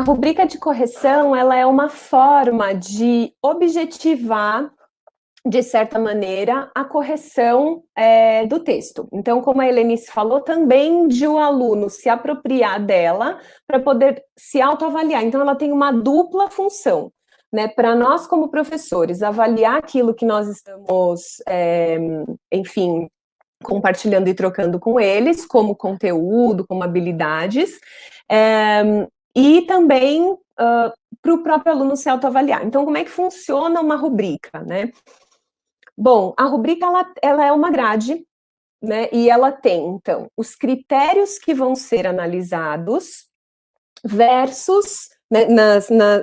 rubrica de correção, ela é uma forma de objetivar, de certa maneira, a correção do texto. Então, como a Helenice falou, também de o aluno se apropriar dela para poder se autoavaliar. Então, ela tem uma dupla função, né? Para nós, como professores, avaliar aquilo que nós estamos, enfim, compartilhando e trocando com eles, como conteúdo, como habilidades, e também para o próprio aluno se autoavaliar. Então, como é que funciona uma rubrica, né? Bom, a rubrica, ela é uma grade, né, e ela tem, então, os critérios que vão ser analisados versus, né,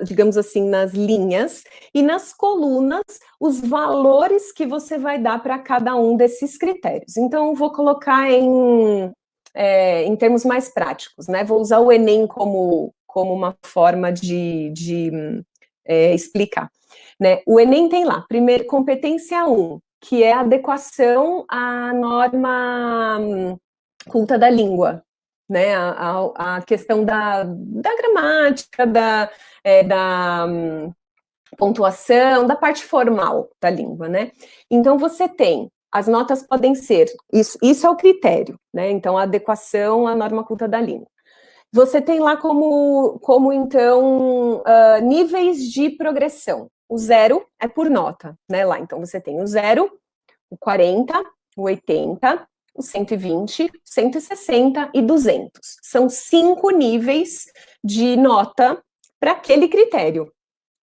digamos assim, nas linhas, e nas colunas, os valores que você vai dar para cada um desses critérios. Então, vou colocar em termos mais práticos, né, vou usar o Enem como uma forma de explicar. Né? O Enem tem lá, primeiro, competência 1, que é a adequação à norma culta da língua, né? A questão da gramática, da pontuação, da parte formal da língua, né? Então, você tem, as notas podem ser, isso é o critério, né? Então, a adequação à norma culta da língua. Você tem lá como então, níveis de progressão. O 0 é por nota, né, lá. Então, você tem o 0, o 40, o 80, o 120, 160 e 200. São 5 níveis de nota para aquele critério,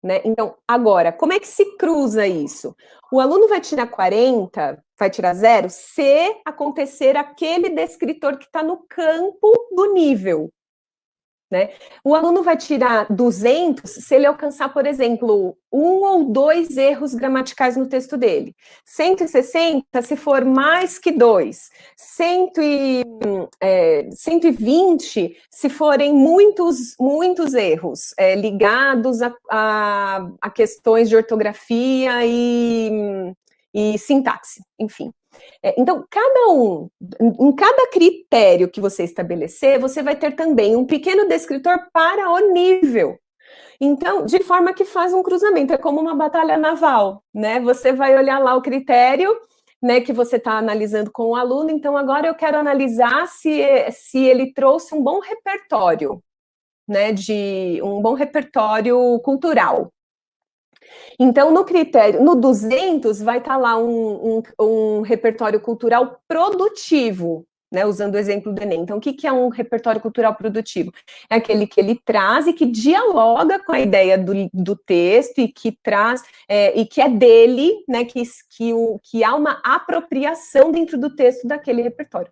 né? Então, agora, como é que se cruza isso? O aluno vai tirar 40, vai tirar 0, se acontecer aquele descritor que está no campo do nível. Né? O aluno vai tirar 200 se ele alcançar, por exemplo, 1 ou 2 erros gramaticais no texto dele. 160 se for mais que 2. 120 se forem muitos erros ligados a questões de ortografia e sintaxe, enfim. Então, em cada critério que você estabelecer, você vai ter também um pequeno descritor para o nível. Então, de forma que faz um cruzamento, é como uma batalha naval, né? Você vai olhar lá o critério, né, que você está analisando com o aluno, então agora eu quero analisar se ele trouxe um bom repertório, né, um bom repertório cultural. Então, no critério, no 200, vai estar lá um repertório cultural produtivo, né, usando o exemplo do Enem. Então, o que é um repertório cultural produtivo? É aquele que ele traz e que dialoga com a ideia do texto e que traz, e que é dele, né, que há uma apropriação dentro do texto daquele repertório.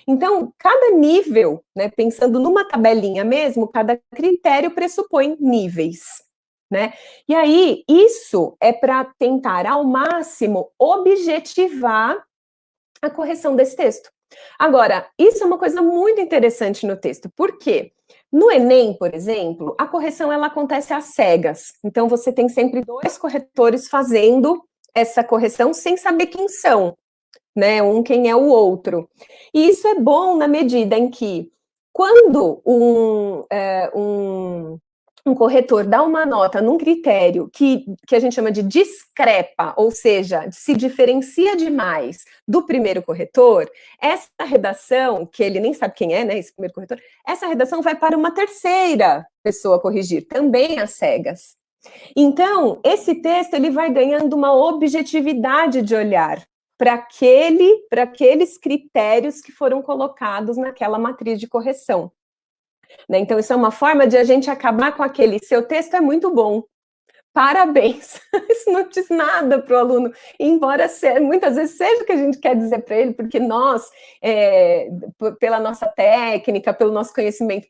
Então, cada nível, né, pensando numa tabelinha mesmo, cada critério pressupõe níveis. Né? E aí, isso é para tentar, ao máximo, objetivar a correção desse texto. Agora, isso é uma coisa muito interessante no texto, por quê? No Enem, por exemplo, a correção ela acontece às cegas. Então, você tem sempre 2 corretores fazendo essa correção sem saber quem são, né? Quem é o outro. E isso é bom na medida em que, quando um corretor dá uma nota num critério que a gente chama de discrepa, ou seja, se diferencia demais do primeiro corretor, essa redação, que ele nem sabe quem é, né, esse primeiro corretor, essa redação vai para uma terceira pessoa corrigir, também às cegas. Então, esse texto ele vai ganhando uma objetividade de olhar para aqueles critérios que foram colocados naquela matriz de correção. Né? Então, isso é uma forma de a gente acabar com aquele, seu texto é muito bom, parabéns. Isso não diz nada para o aluno, embora muitas vezes seja o que a gente quer dizer para ele, porque nós, pela nossa técnica, pelo nosso conhecimento,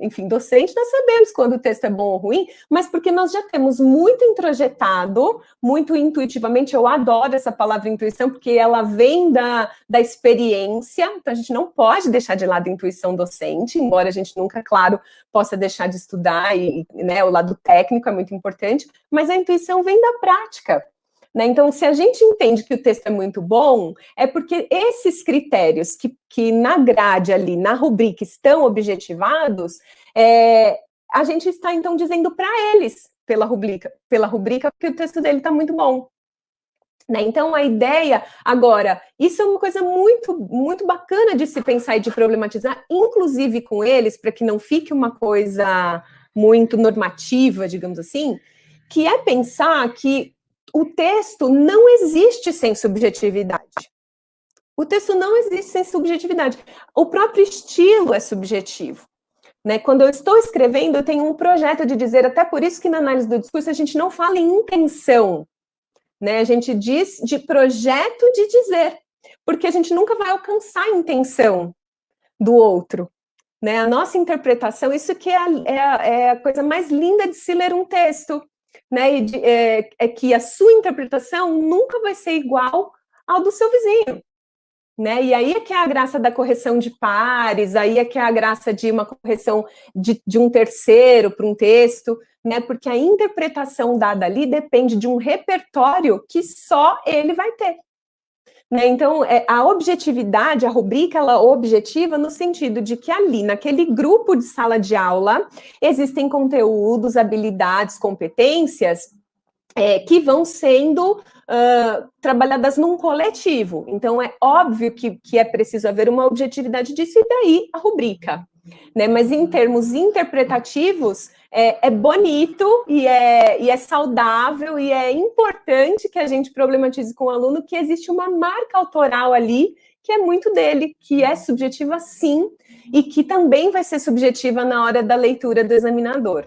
enfim, docente, nós sabemos quando o texto é bom ou ruim, mas porque nós já temos muito introjetado, muito intuitivamente, eu adoro essa palavra intuição, porque ela vem da experiência, então a gente não pode deixar de lado a intuição docente, embora a gente nunca, claro, possa deixar de estudar, e né, o lado técnico é muito importante, mas a intuição vem da prática. Né? Então, se a gente entende que o texto é muito bom, é porque esses critérios que na grade ali, na rubrica, estão objetivados, a gente está, então, dizendo para eles, pela rubrica, porque o texto dele está muito bom. Né? Então, a ideia, agora, isso é uma coisa muito, muito bacana de se pensar e de problematizar, inclusive com eles, para que não fique uma coisa muito normativa, digamos assim, que é pensar que o texto não existe sem subjetividade. O texto não existe sem subjetividade. O próprio estilo é subjetivo. Né? Quando eu estou escrevendo, eu tenho um projeto de dizer, até por isso que na análise do discurso a gente não fala em intenção, né? A gente diz de projeto de dizer, porque a gente nunca vai alcançar a intenção do outro. Né? A nossa interpretação, isso que é a coisa mais linda de se ler um texto, né? É que a sua interpretação nunca vai ser igual ao do seu vizinho. Né? E aí é que é a graça da correção de pares, aí é que é a graça de uma correção de um terceiro para um texto, né? Porque a interpretação dada ali depende de um repertório que só ele vai ter. Né? Então, a objetividade, a rubrica, ela objetiva no sentido de que ali, naquele grupo de sala de aula, existem conteúdos, habilidades, competências que vão sendo trabalhadas num coletivo. Então, é óbvio que é preciso haver uma objetividade disso, e daí a rubrica. Né? Mas em termos interpretativos, é bonito e é saudável e é importante que a gente problematize com o aluno que existe uma marca autoral ali que é muito dele, que é subjetiva sim, e que também vai ser subjetiva na hora da leitura do examinador.